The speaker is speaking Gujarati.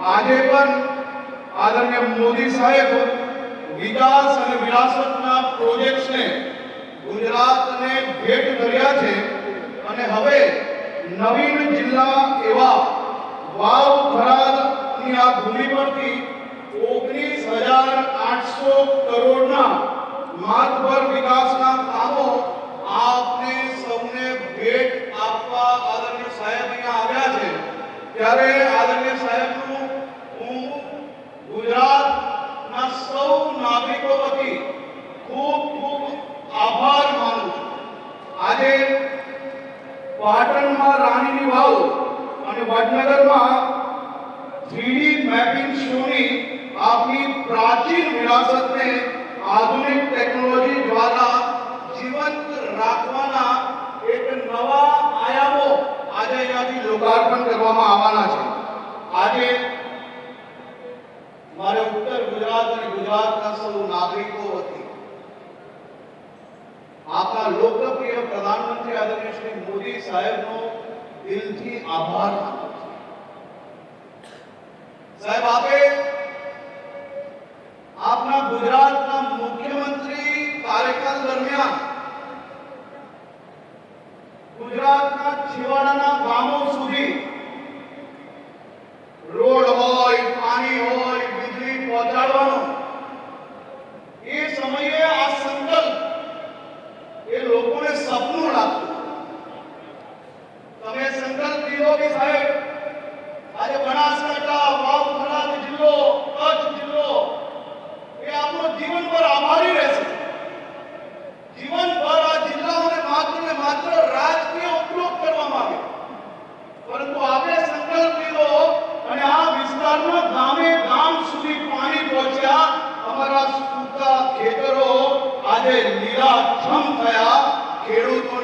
આજે પણ આદરણીય મોદી સાહેબ વિકાસ અને વિરાસતના પ્રોજેક્ટ્સને ગુજરાતને ભેટ ધર્યા છે અને હવે નવીન જિલ્લા એવા વાવ થરાદની આ ભૂમિ પરથી 19,800 કરોડના માતબર વિકાસના કામો આપને સૌને ભેટ આપવા આદરણીય સાહેબ અહીંયા આવ્યા છે। ત્યારે આદરણીય સાહેબનું હું ગુજરાતના સૌ નાગરિકો વતી ખૂબ ખૂબ આભાર માનું છું। આજે પાટણમાં રાણીની વાવ અને વડનગરમાં 3D મેપિંગ શોની આપની પ્રાચીન વિરાસતને આધુનિક ટેકનોલોજી દ્વારા જીવંત રાખવાના એક નવા આયામો આજે અહીંયાથી લોકાર્પણ કરવામાં આવવાના છે। આજે મારે ઉત્તર ગુજરાત અને ગુજરાતના સૌ નાગરિકો વતી આપણા લોકપ્રિય પ્રધાનમંત્રી આદરણીય શ્રી મોદી સાહેબનો દિલથી આભાર માનું છું। સાહેબ, આપે આપના ગુજરાતના મુખ્યમંત્રી કાર્યકાળ દરમિયાન ગુજરાતના છેવાડાના ગામો સુધી રોડ હોય, પાણી હોય, વીજળી પહોંચાડવાનો એ સમયે આ સંકલ્પ એ લોકોને સપનું લાગતું। તમે સંકલ્પ લીધો કે સાહેબ આજે બનાસકાંઠા, વાવ થરાદ જિલ્લો, કચ્છ જિલ્લો એ આપણો જીવનભર આભારી રહેશે। જીવનભર આ જિલ્લાઓને માત્ર ને માત્ર રાજકીય ઉપયોગ કરવામાં આવે, પરંતુ આપણે સંકલ્પ લીધો અને આ વિસ્તારના ગામે ગામ સુધી પાણી પહોંચ્યા। અમારા સૂકા ખેતરો આજે લીલાછમ થયા, ખેડૂતો